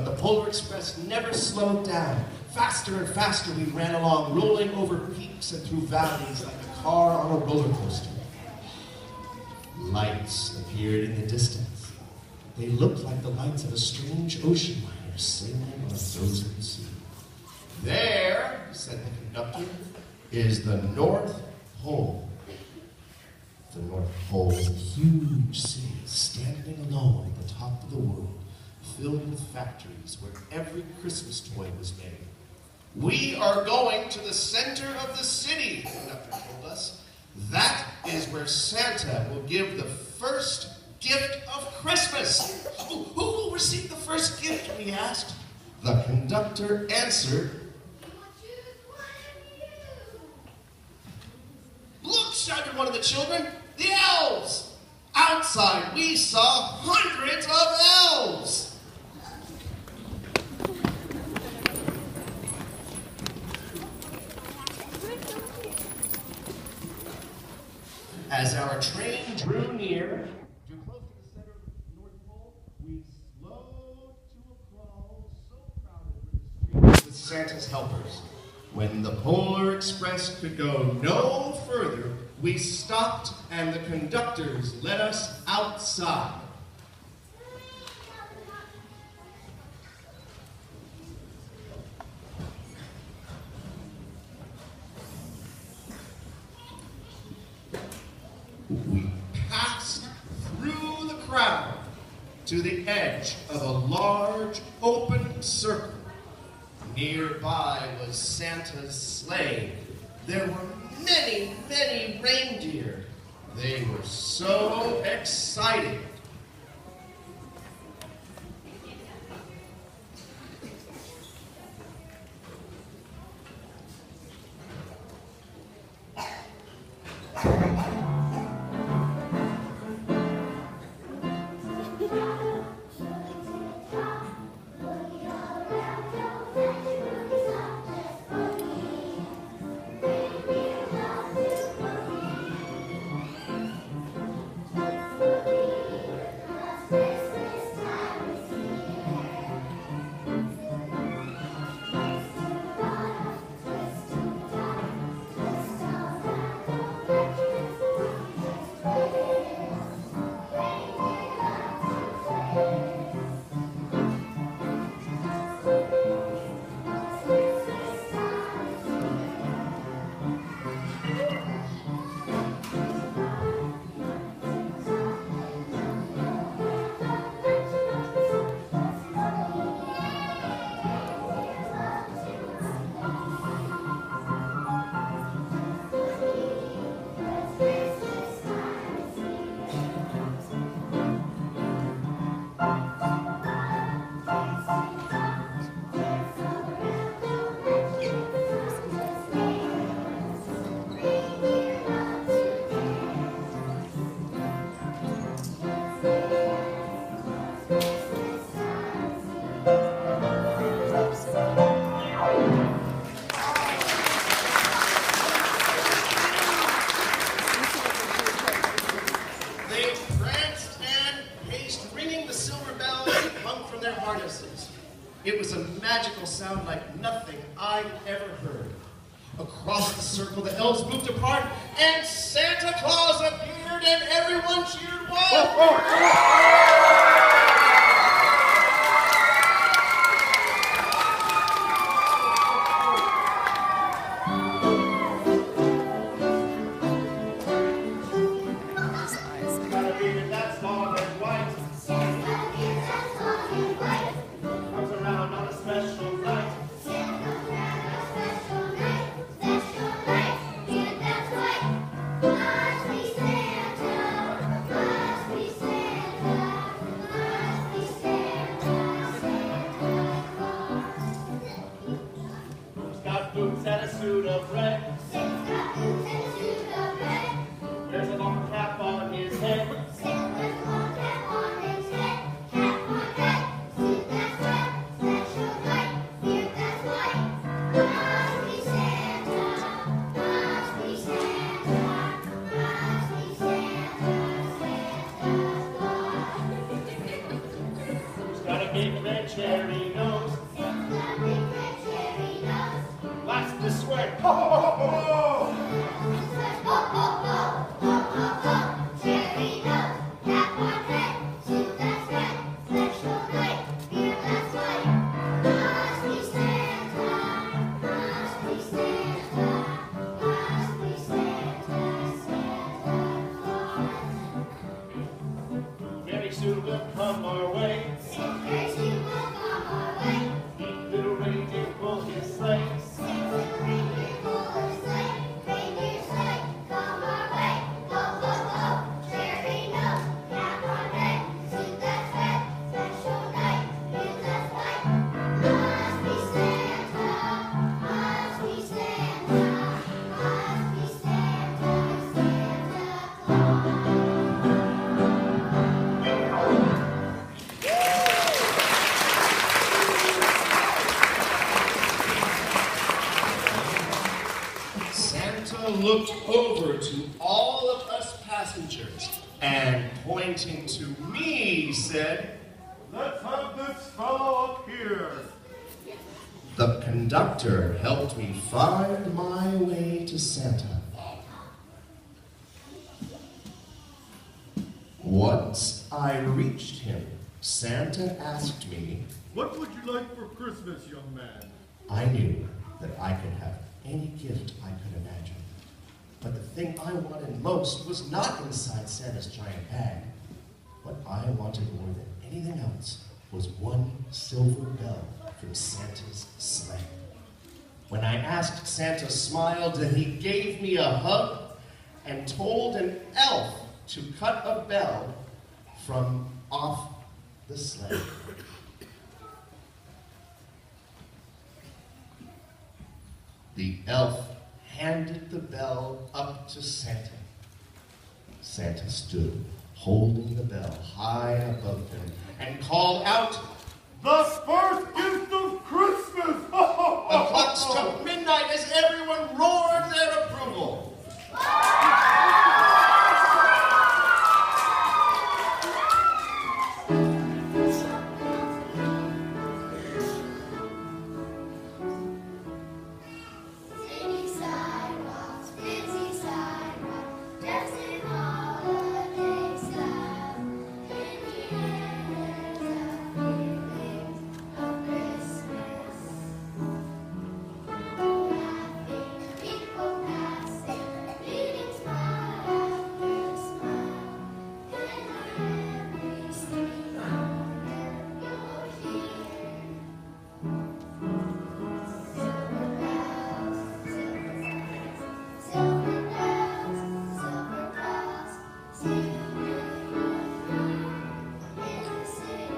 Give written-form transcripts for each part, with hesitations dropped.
the Polar Express never slowed down. Faster and faster we ran along, rolling over peaks and through valleys like a car on a roller coaster. Lights appeared in the distance. They looked like the lights of a strange ocean liner sailing on a frozen sea. There, said the conductor, is the North Pole. The North Pole is a huge city standing alone at the top of the world, filled with factories where every Christmas toy was made. We are going to the center of the city, the conductor told us. That is where Santa will give the first gift of Christmas. Who will receive the first gift, we asked. The conductor answered, "Look," shouted one of the children, "the elves!" Outside, we saw hundreds of elves. As our train drew near, drew close to the center of the North Pole, we slowed to a crawl, so crowded were the streets with Santa's helpers. When the Polar Express could go no further, we stopped and the conductors let us outside. We passed through the crowd to the edge of a large open circle. Nearby was Santa's sleigh. There were many, many reindeer. They were so excited. It was a magical sound like nothing I'd ever heard. Across the circle, the elves moved apart, and Santa Claus appeared, and everyone cheered wildly. sleigh. Ho, ho, ho, ho, ho. Very soon will come our way. Very soon will come our way. Each little reindeer pull his sleigh. Six little reindeer pull his sleigh. Reindeer sleigh, come our way. Go, go, go, cherry nose, cap on head, suit that's red, special night, here's that sleigh. Must be Santa, must be Santa, must be Santa, Santa Claus. Santa looked over to all of us passengers and, pointing to me, said, Let's have this fellow up here. the conductor helped me find my way to Santa. Once I reached him, Santa asked me, What would you like for Christmas, young man? I knew that I could have any gift I could imagine. But the thing I wanted most was not inside Santa's giant bag. What I wanted more than anything else was one silver bell from Santa's sleigh. When I asked, Santa smiled and he gave me a hug and told an elf to cut a bell from off the sleigh. The elf handed the bell up to Santa. Santa stood, holding the bell high above him, and called out, The first gift of Christmas! Ho, ho, ho, the ho, clock ho. struck midnight as everyone roared their approval. City sidewalks, busy sidewalks, dressed in holiday style. In the air there's a feeling of Christmas. Laughing, people passing, meeting smile after smile. In every street corner you'll hear silver bells, silver bells, singing in the city.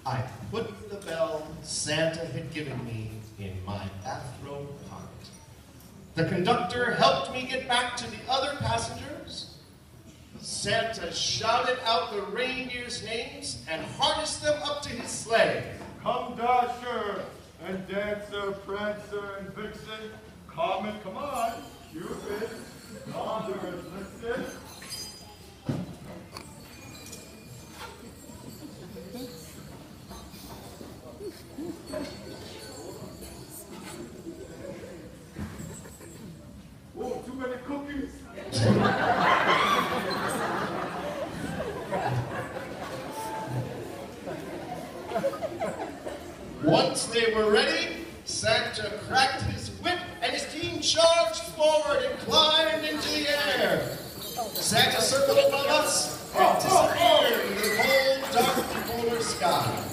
I put the bell Santa had given me in my bathrobe pocket. The conductor helped me get back to the other passengers. Santa shouted out the reindeers' names and harnessed them up to his sleigh. Come, Dasher, and Dancer, Prancer, and Vixen. Comet, come on. Cupid, Dodger, and Blitzen. once they were ready, Santa cracked his whip and his team charged forward and climbed into the air. Santa circled above us and disappeared in the cold, dark polar sky.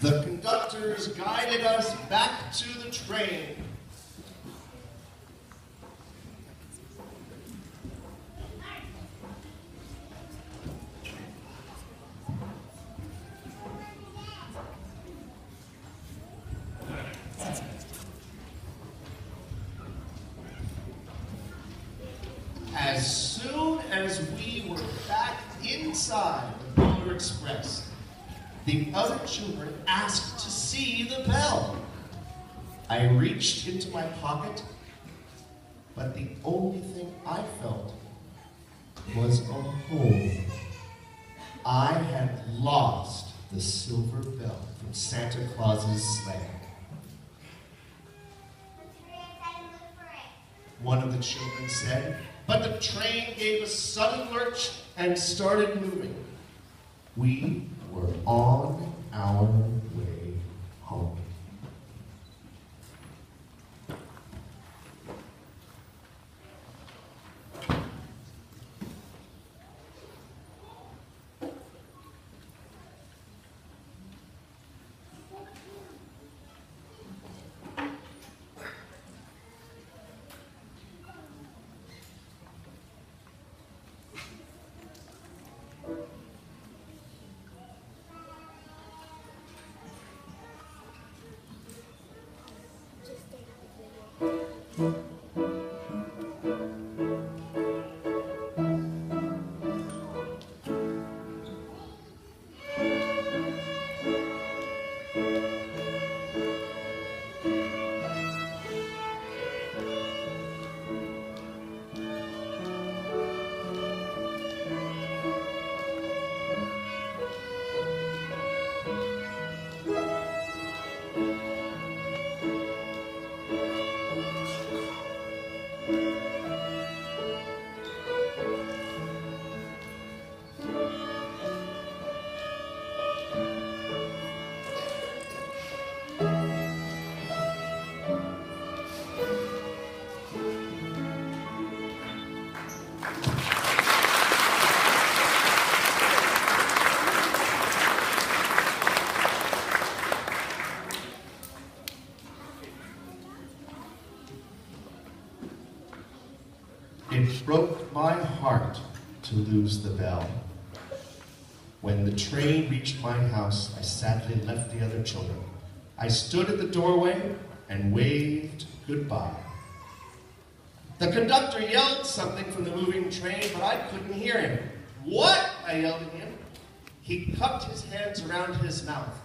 The conductors guided us back to the train. As soon as we were back inside the Polar Express, the other children asked to see the bell. I reached into my pocket, but the only thing I felt was a hole. I had lost the silver bell from Santa Claus's sleigh. One of the children said, but the train gave a sudden lurch and started moving. We were on our way home. It broke my heart to lose the bell. When the train reached my house, I sadly left the other children. I stood at the doorway and waved goodbye. The conductor yelled something from the moving train, but I couldn't hear him. "What?" I yelled at him. He cupped his hands around his mouth.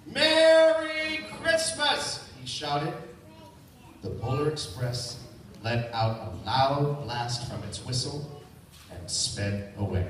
"Merry Christmas!" he shouted. The Polar Express let out a loud blast from its whistle and sped away.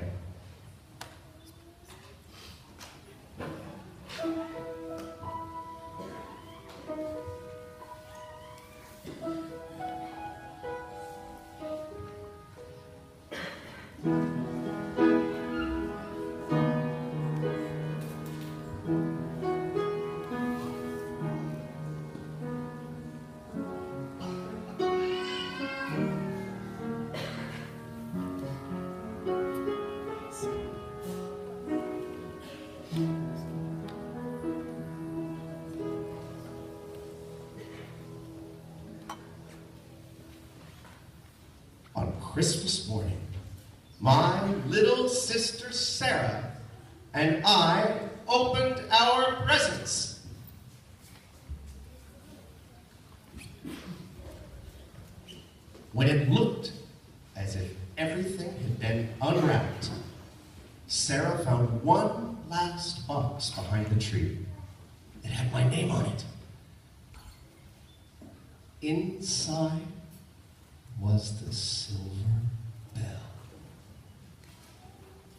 Christmas morning, my little sister Sarah and I opened our presents. When it looked as if everything had been unwrapped, Sarah found one last box behind the tree. It had my name on it. Inside was the silver bell.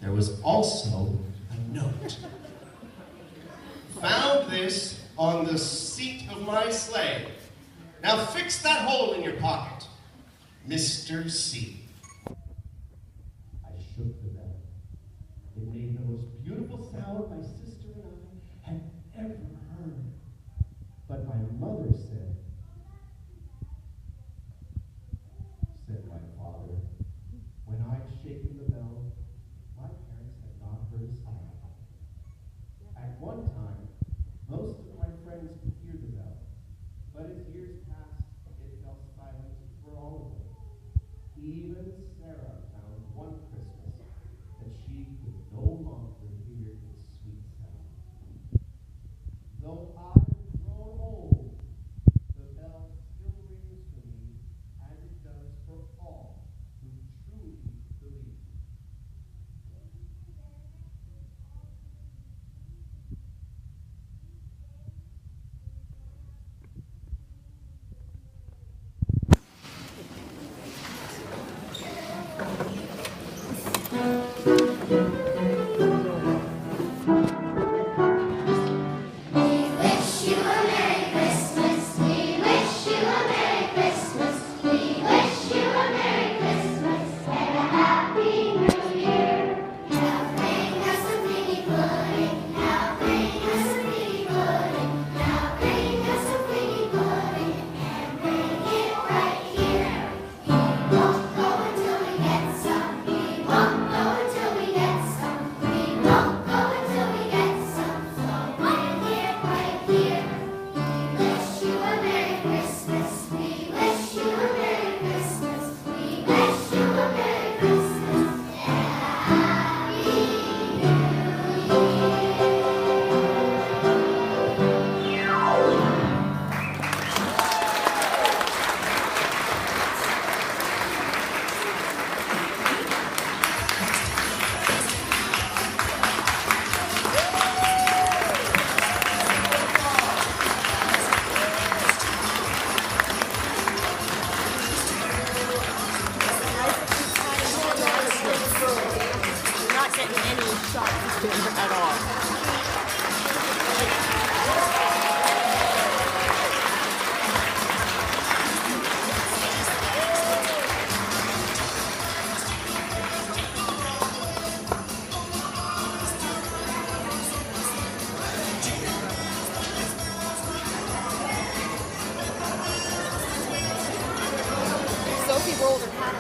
There was also a note. Found this on the seat of my sleigh. Now fix that hole in your pocket, Mr. C. I shook the bell. It made the most beautiful sound my sister and I had ever heard. But my mother said my father, when I'd shaken the bell, my parents had not heard a sound. At one time, most of my friends could hear the bell, but as years passed, it fell silent for all of them. Even Sarah found one Christmas that she could no longer hear its sweet sound. Though I've grown old, the bell still rings for me as it does for all who truly believe. At all. Sophie rolled her hat